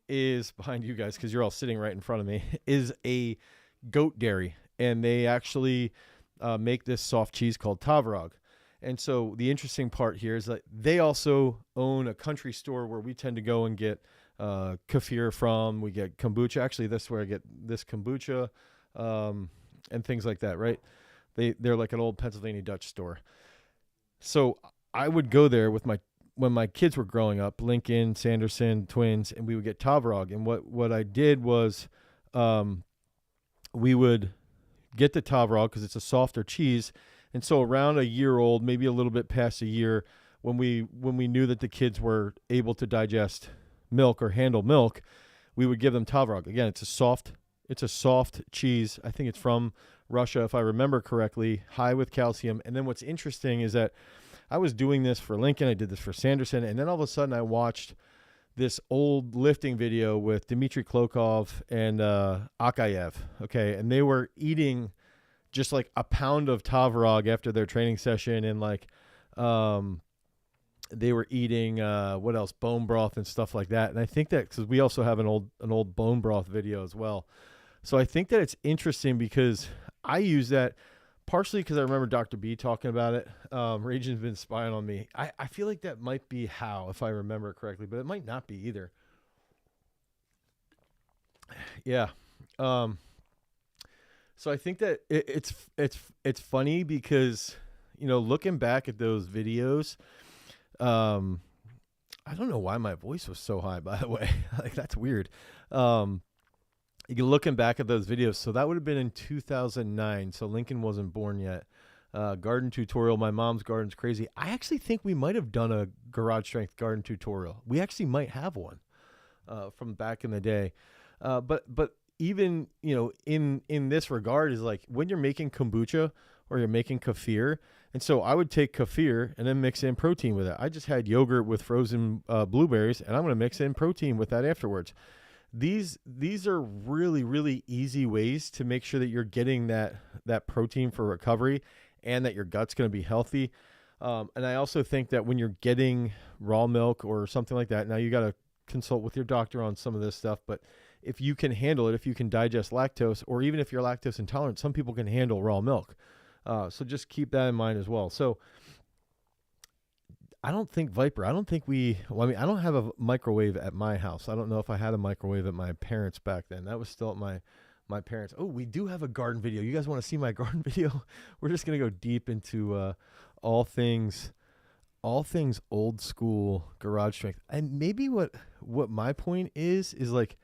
is behind you guys because you're all sitting right in front of me, is a goat dairy. And they actually make this soft cheese called Tavrog. And so the interesting part here is that they also own a country store where we tend to go and get kefir from. We get kombucha. Actually, that's where I get this kombucha and things like that, right? They're like an old Pennsylvania Dutch store. So I would go there with when my kids were growing up, Lincoln, Sanderson, twins, and we would get Tavrog. And what I did was we would get the Tavrog because it's a softer cheese. And so around a year old, maybe a little bit past a year, when we knew that the kids were able to digest milk or handle milk, we would give them Tavrog. Again, it's a soft cheese. I think it's from Russia, if I remember correctly, high with calcium. And then what's interesting is that I was doing this for Lincoln. I did this for Sanderson. And then all of a sudden I watched this old lifting video with Dmitry Klokov and Akayev. Okay. And they were eating just like a pound of Tavrog after their training session. And like, they were eating, what else? Bone broth and stuff like that. And I think that because we also have an old bone broth video as well. So I think that it's interesting because I use that partially because I remember Dr. B talking about it. Raging's been spying on me. I feel like that might be how, if I remember it correctly, but it might not be either. Yeah. So I think that it's funny because, you know, looking back at those videos, I don't know why my voice was so high, by the way. Like, that's weird. You're looking back at those videos. So that would have been in 2009. So Lincoln wasn't born yet. Garden tutorial. My mom's garden's crazy. I actually think we might have done a garage strength garden tutorial. We actually might have one from back in the day. But even, you know, in this regard is like when you're making kombucha or you're making kefir. And so I would take kefir and then mix in protein with it. I just had yogurt with frozen blueberries, and I'm going to mix in protein with that afterwards. These are really, really easy ways to make sure that you're getting that protein for recovery and that your gut's going to be healthy. And I also think that when you're getting raw milk or something like that, now you got to consult with your doctor on some of this stuff, but if you can handle it, if you can digest lactose, or even if you're lactose intolerant, some people can handle raw milk. So just keep that in mind as well. So I don't think Viper. I don't think we. Well, I mean, I don't have a microwave at my house. I don't know if I had a microwave at my parents' back then. That was still at my parents. Oh, we do have a garden video. You guys want to see my garden video? We're just gonna go deep into all things old school garage strength. And maybe what my point is like,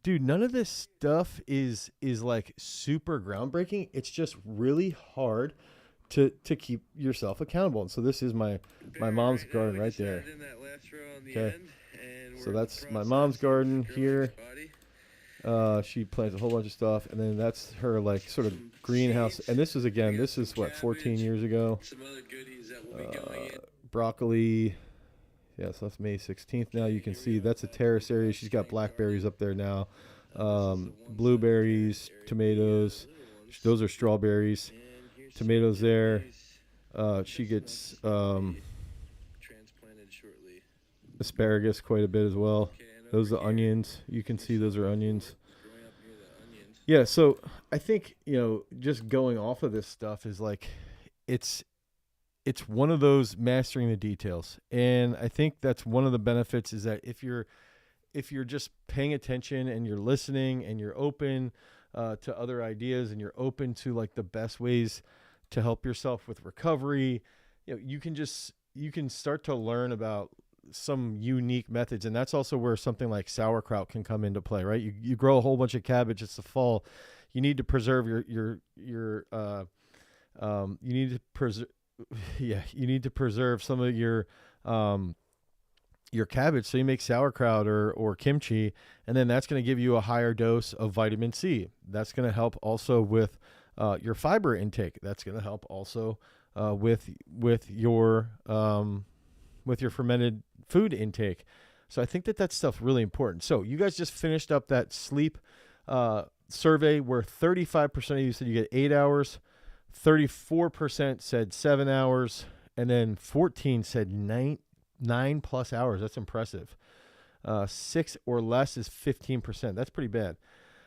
dude, none of this stuff is like super groundbreaking. It's just really hard to keep yourself accountable. And so this is my mom's garden right there. Okay. So that's my mom's garden here. She plants a whole bunch of stuff, and then that's her like sort of greenhouse. And this is what, 14 years ago. Broccoli. Yeah, so that's May 16th. Now you can see that's a terrace area. She's got blackberries up there now. Blueberries, tomatoes. Those are strawberries. Tomatoes there. She gets asparagus quite a bit as well. Those are onions. You can see those are onions. Yeah, so I think, just going off of this stuff is like, it's one of those mastering the details. And I think that's one of the benefits is that if you're just paying attention and you're listening and you're open to other ideas and you're open to like the best ways to help yourself with recovery, you can start to learn about some unique methods. And that's also where something like sauerkraut can come into play, right? You grow a whole bunch of cabbage. It's the fall. You need to preserve you need to preserve, you need to preserve some of your cabbage. So you make sauerkraut or kimchi, and then that's going to give you a higher dose of vitamin C. That's going to help also with your fiber intake. That's going to help also with your fermented food intake. So I think that stuff's really important. So you guys just finished up that sleep survey where 35% of you said you get 8 hours, 34% said 7 hours, and then 14 said 9+ hours. That's impressive. 6 or less is 15%. That's pretty bad.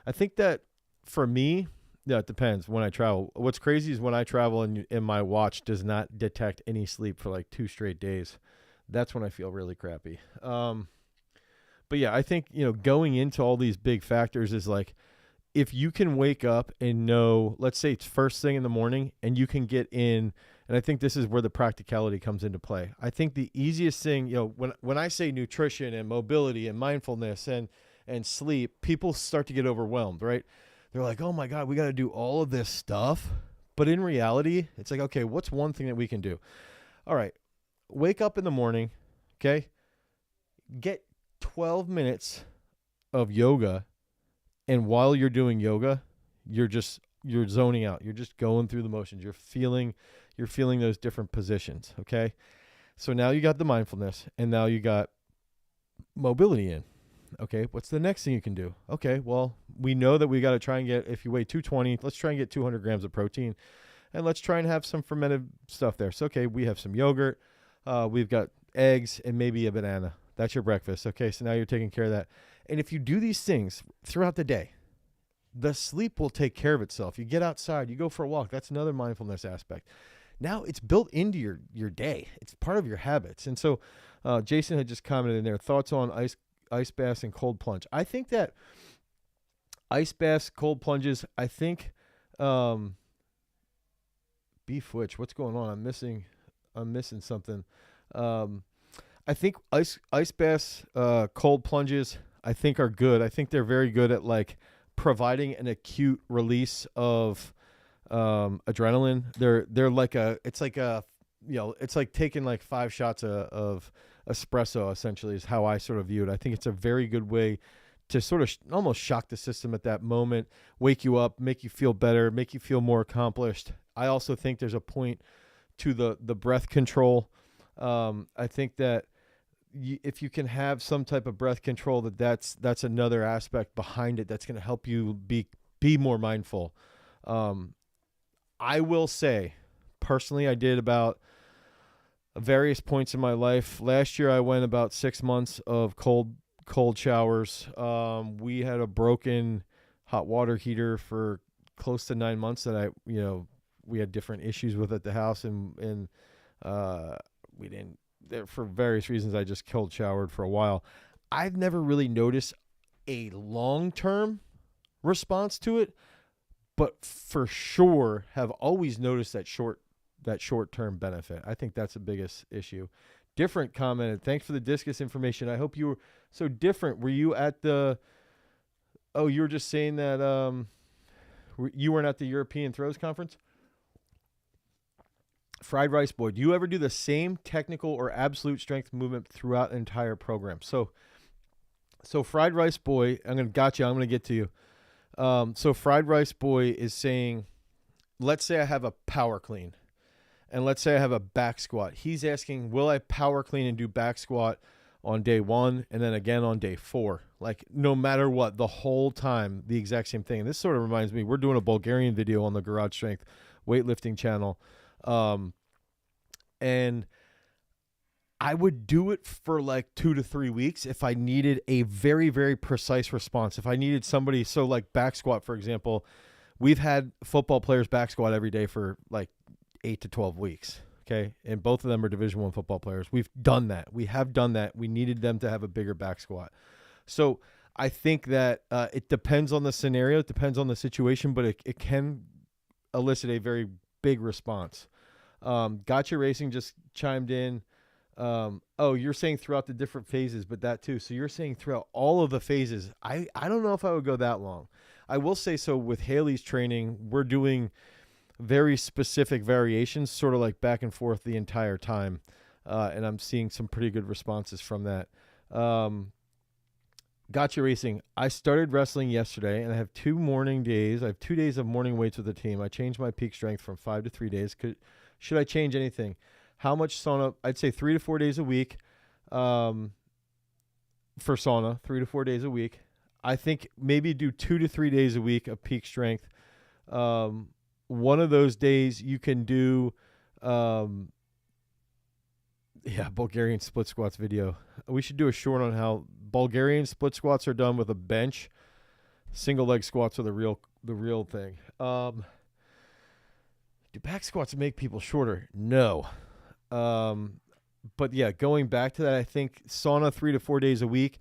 I think that for me, yeah, it depends when I travel. What's crazy is when I travel and my watch does not detect any sleep for like 2 straight days. That's when I feel really crappy. But yeah, I think, going into all these big factors is like, if you can wake up and know, let's say it's first thing in the morning and you can get in, and I think this is where the practicality comes into play. I think the easiest thing, when I say nutrition and mobility and mindfulness and sleep, people start to get overwhelmed, right? They're like, oh my God, we got to do all of this stuff. But in reality, it's like, okay, what's one thing that we can do? All right, wake up in the morning, okay? Get 12 minutes of yoga. And while you're doing yoga, you're zoning out. You're just going through the motions. You're feeling those different positions, okay? So now you got the mindfulness, and now you got mobility in. Okay, what's the next thing you can do? Okay, well, we know that we got to try and get, if you weigh 220, let's try and get 200 grams of protein, and let's try and have some fermented stuff there. So, okay, we have some yogurt, we've got eggs, and maybe a banana. That's your breakfast. Okay, so now you're taking care of that. And if you do these things throughout the day, the sleep will take care of itself. You get outside, you go for a walk. That's another mindfulness aspect. Now it's built into your day. It's part of your habits. And so Jason had just commented in there, thoughts on ice baths and cold plunge. I think that ice baths, cold plunges, I think Beef Witch, what's going on? I'm missing something. I think ice baths, cold plunges, I think are good. I think they're very good at like providing an acute release of adrenaline. They're like it's like taking like 5 shots of espresso, essentially, is how I sort of view it. I think it's a very good way to sort of almost shock the system at that moment, wake you up, make you feel better, make you feel more accomplished. I also think there's a point to the breath control. I think that if you can have some type of breath control, that's another aspect behind it that's going to help you be more mindful. I will say, personally, I did about various points in my life. Last year, I went about 6 months of cold showers. We had a broken hot water heater for close to 9 months that we had different issues with at the house, and we didn't for various reasons, I just cold showered for a while. I've never really noticed a long-term response to it, but for sure have always noticed that short-term benefit. I think that's the biggest issue. Different commented, thanks for the discus information. I hope you were so different. Were you at the, oh, you were just saying that you weren't at the European Throws Conference? Fried Rice Boy, do you ever do the same technical or absolute strength movement throughout an entire program? So Fried Rice Boy, I'm going to get to you. So Fried Rice Boy is saying, let's say I have a power clean and let's say I have a back squat. He's asking, will I power clean and do back squat on day 1 and then again on day 4? Like no matter what, the whole time, the exact same thing. And this sort of reminds me, we're doing a Bulgarian video on the Garage Strength weightlifting channel. And I would do it for like 2 to 3 weeks if I needed a very, very precise response. If I needed somebody, so like back squat, for example, we've had football players back squat every day for like 8 to 12 weeks. Okay. And both of them are Division I football players. We've done that. We have done that. We needed them to have a bigger back squat. So I think that it depends on the scenario. It depends on the situation, but it can elicit a very big response. Gotcha Racing just chimed in. Oh, you're saying throughout the different phases, but that too. So you're saying throughout all of the phases. I don't know if I would go that long. I will say so with Haley's training, we're doing very specific variations, sort of like back and forth the entire time. And I'm seeing some pretty good responses from that. Gotcha Racing. I started wrestling yesterday and I have 2 morning days. I have 2 days of morning weights with the team. I changed my peak strength from 5 to 3 days. Should I change anything? How much sauna? I'd say 3 to 4 days a week for sauna, 3 to 4 days a week. I think maybe do 2 to 3 days a week of peak strength. One of those days you can do, Bulgarian split squats video. We should do a short on how Bulgarian split squats are done with a bench. Single leg squats are the real thing. Do back squats make people shorter? No. But yeah, going back to that, I think sauna 3 to 4 days a week,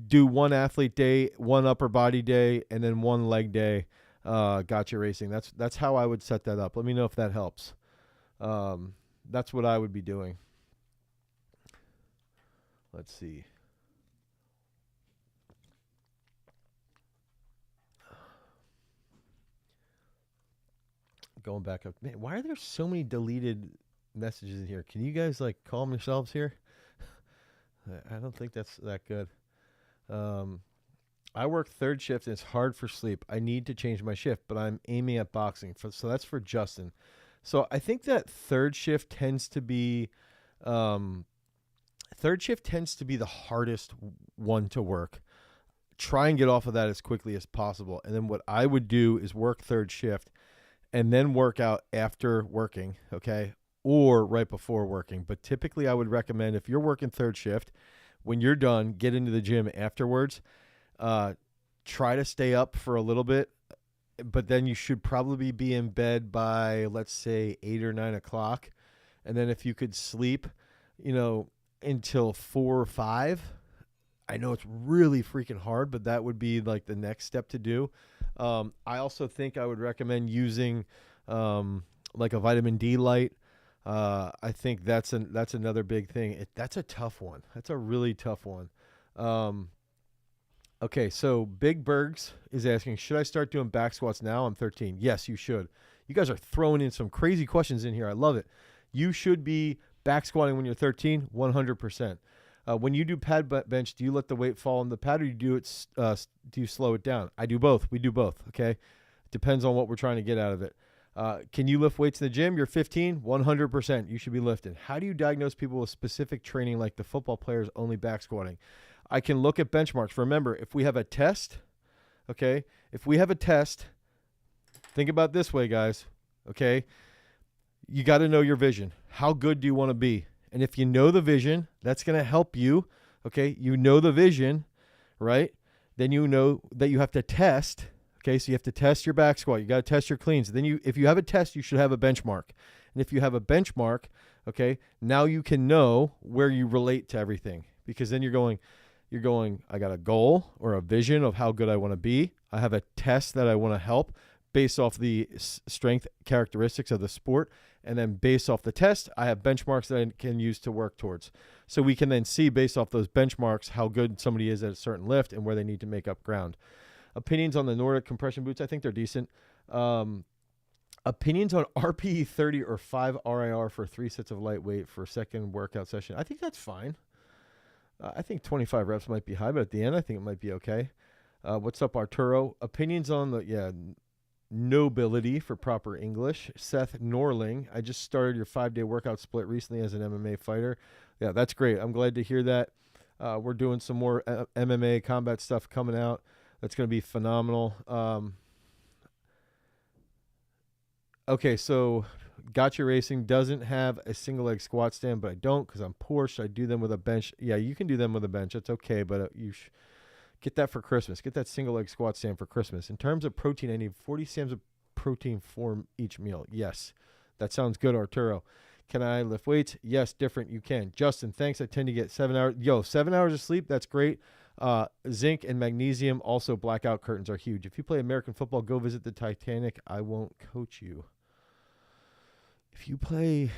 do 1 athlete day, 1 upper body day, and then 1 leg day. Gotcha Racing. That's how I would set that up. Let me know if that helps. That's what I would be doing. Let's see. Going back up. Man, why are there so many deleted messages in here? Can you guys like calm yourselves here? I don't think that's that good. I work 3rd shift and it's hard for sleep. I need to change my shift, but I'm aiming at boxing. So that's for Justin. So I think that 3rd shift tends to be the hardest one to work. Try and get off of that as quickly as possible. And then what I would do is work 3rd shift and then work out after working, okay, or right before working. But typically I would recommend if you're working 3rd shift, when you're done, get into the gym afterwards. Try to stay up for a little bit, but then you should probably be in bed by, let's say, 8 or 9 o'clock. And then if you could sleep, until 4 or 5, I know it's really freaking hard, but that would be like the next step to do. I also think I would recommend using like a vitamin D light. I think that's another big thing. That's a tough one. That's a really tough one. Okay, so Big Bergs is asking, should I start doing back squats now? I'm 13. Yes, you should. You guys are throwing in some crazy questions in here. I love it. You should be back squatting when you're 13, 100%. When you do pad bench, do you let the weight fall on the pad or do you slow it down? I do both. We do both, okay? Depends on what we're trying to get out of it. Can you lift weights in the gym? You're 15, 100%. You should be lifting. How do you diagnose people with specific training like the football players only back squatting? I can look at benchmarks. Remember, if we have a test, okay, think about it this way, guys, okay? You got to know your vision. How good do you want to be? And if you know the vision, that's going to help you, okay? You know the vision, right? Then you know that you have to test, okay? So you have to test your back squat. You got to test your cleans. Then if you have a test, you should have a benchmark. And if you have a benchmark, Okay. Now you can know where you relate to everything, because then you're going, I got a goal or a vision of how good I want to be. I have a test that I want to help based off the strength characteristics of the sport. And then based off the test, I have benchmarks that I can use to work towards. So we can then see based off those benchmarks how good somebody is at a certain lift and where they need to make up ground. Opinions on the Nordic compression boots, I think they're decent. Opinions on RPE 30 or 5 RIR for 3 sets of lightweight for second workout session. I think that's fine. I think 25 reps might be high, but at the end, I think it might be okay. What's up, Arturo? Opinions on the, nobility for proper English. Seth Norling, I just started your 5-day workout split recently as an MMA fighter. Yeah, that's great. I'm glad to hear that. We're doing some more MMA combat stuff coming out. That's going to be phenomenal. Okay, so Gotcha Racing doesn't have a single leg squat stand, but I don't because I'm poor. Should I do them with a bench? Yeah, you can do them with a bench. That's okay, but you get that for Christmas. Get that single leg squat stand for Christmas. In terms of protein, I need 40 grams of protein for each meal. Yes, that sounds good, Arturo. Can I lift weights? Yes, different. You can. Justin, thanks. I tend to get 7 hours. 7 hours of sleep. That's great. Zinc and magnesium, also blackout curtains are huge. If you play American football, go visit the Titanic. I won't coach you. If you play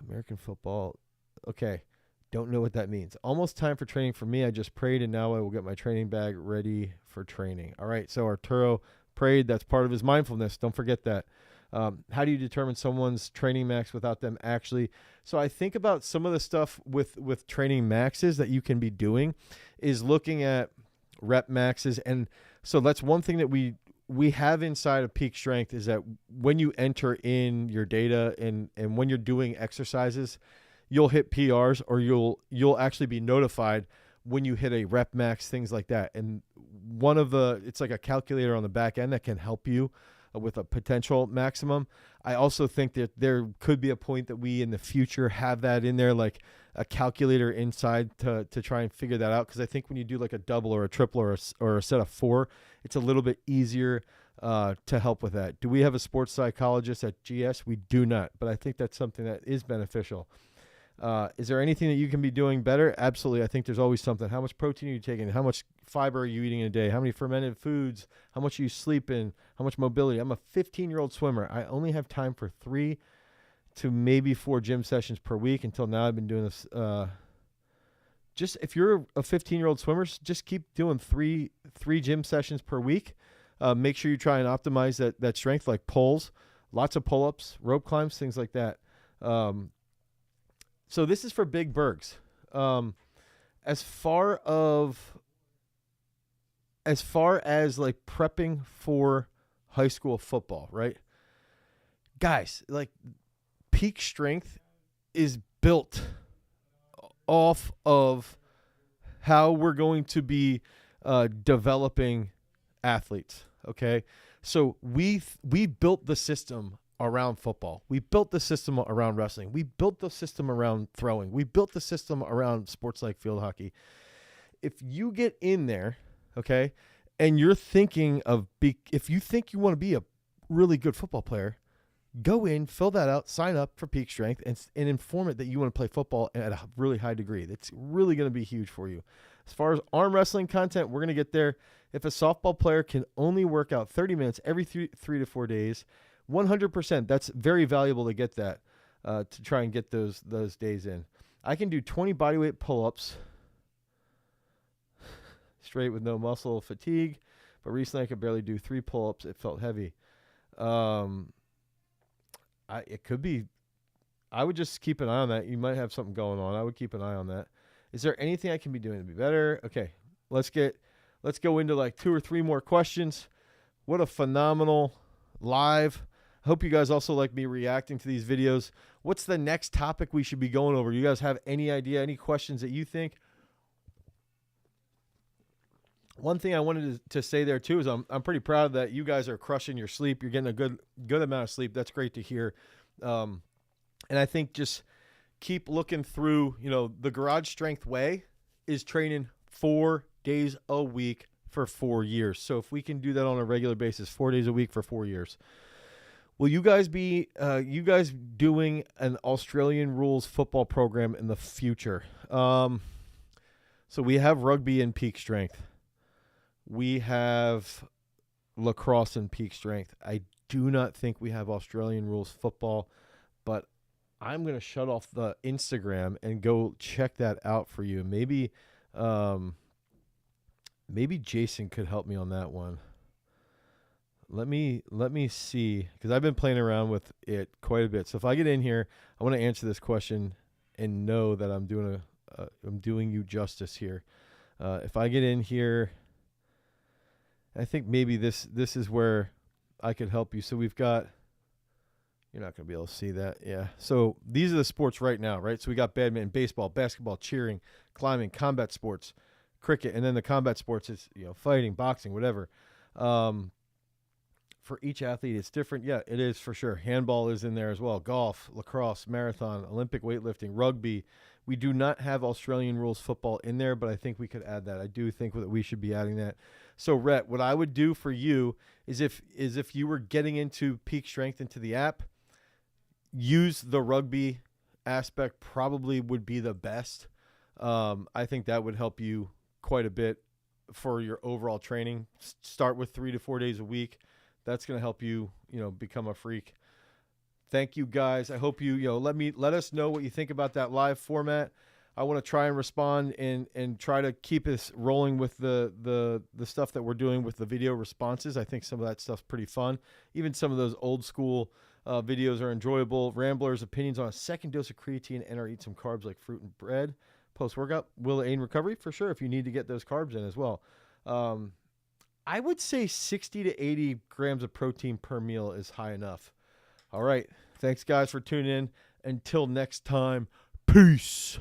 American football, okay, don't know what that means. Almost time for training for me. I just prayed, and now I will get my training bag ready for training. All right, so Arturo prayed. That's part of his mindfulness. Don't forget that. How do you determine someone's training max without them actually? So I think about some of the stuff with training maxes that you can be doing is looking at rep maxes. And so that's one thing that we have inside of Peak Strength is that when you enter in your data and when you're doing exercises, you'll hit PRs or you'll actually be notified when you hit a rep max, things like that. And it's like a calculator on the back end that can help you with a potential maximum. I also think that there could be a point that we in the future have that in there, like a calculator inside to try and figure that out. Because I think when you do like a double or a triple or a set of 4, it's a little bit easier to help with that. Do we have a sports psychologist at GS? We do not, but I think that's something that is beneficial. Is there anything that you can be doing better? Absolutely. I think there's always something. How much protein are you taking? How much fiber are you eating in a day? How many fermented foods? How much are you sleeping? How much mobility? I'm a 15-year-old swimmer. I only have time for 3 to maybe 4 gym sessions per week. Until now, I've been doing this. Just if you're a 15-year-old swimmer, just keep doing three gym sessions per week. Make sure you try and optimize that strength, like pulls, lots of pull-ups, rope climbs, things like that. So this is for big bergs. As far as like prepping for high school football, right? Guys, like Peak Strength is built off of how we're going to be developing athletes, okay? So we built the system around football. We built the system around wrestling. We built the system around throwing. We built the system around sports like field hockey. If you get in there, okay, and you're thinking of if you think you want to be a really good football player, go in, fill that out, sign up for Peak Strength, and inform it that you want to play football at a really high degree. That's really going to be huge for you. As far as arm wrestling content, we're going to get there. If a softball player can only work out 30 minutes every 3 to 4 days, 100%, that's very valuable to get that, to try and get those days in. I can do 20 bodyweight pull-ups straight with no muscle fatigue, but recently I could barely do 3 pull-ups. It felt heavy. It could be. I would just keep an eye on that. You might have something going on. I would keep an eye on that. Is there anything I can be doing to be better? Okay, let's go into like 2 or 3 more questions. What a phenomenal live. I hope you guys also like me reacting to these videos. What's the next topic we should be going over? You guys have any idea, any questions that you think? One thing I wanted to say there too is I'm pretty proud that you guys are crushing your sleep. You're getting a good amount of sleep. That's great to hear. And I think just keep looking through, the Garage Strength way is training 4 days a week for 4 years. So if we can do that on a regular basis, 4 days a week for 4 years, Will you guys be doing an Australian rules football program in the future? So we have rugby in peak strength. We have lacrosse in peak strength. I do not think we have Australian rules football, but I'm going to shut off the Instagram and go check that out for you. Maybe Jason could help me on that one. Let me see, because I've been playing around with it quite a bit. So if I get in here, I want to answer this question and know that I'm doing you justice here. If I get in here, I think maybe this is where I could help you. So we've got, you're not going to be able to see that. Yeah. So these are the sports right now, right? So we got badminton, baseball, basketball, cheering, climbing, combat sports, cricket, and then the combat sports is, fighting, boxing, whatever. For each athlete, it's different. Yeah, it is for sure. Handball is in there as well. Golf, lacrosse, marathon, Olympic weightlifting, rugby. We do not have Australian rules football in there, but I think we could add that. I do think that we should be adding that. So, Rhett, what I would do for you is if you were getting into peak strength into the app, use the rugby aspect probably would be the best. I think that would help you quite a bit for your overall training. Start with 3 to 4 days a week. That's going to help you, become a freak. Thank you, guys. I hope you, let us know what you think about that live format. I want to try and respond and try to keep us rolling with the stuff that we're doing with the video responses. I think some of that stuff's pretty fun. Even some of those old school videos are enjoyable. Ramblers' opinions on a second dose of creatine and or eat some carbs like fruit and bread. Post-workout, will it aid in recovery? For sure, if you need to get those carbs in as well. I would say 60 to 80 grams of protein per meal is high enough. All right. Thanks, guys, for tuning in. Until next time, peace.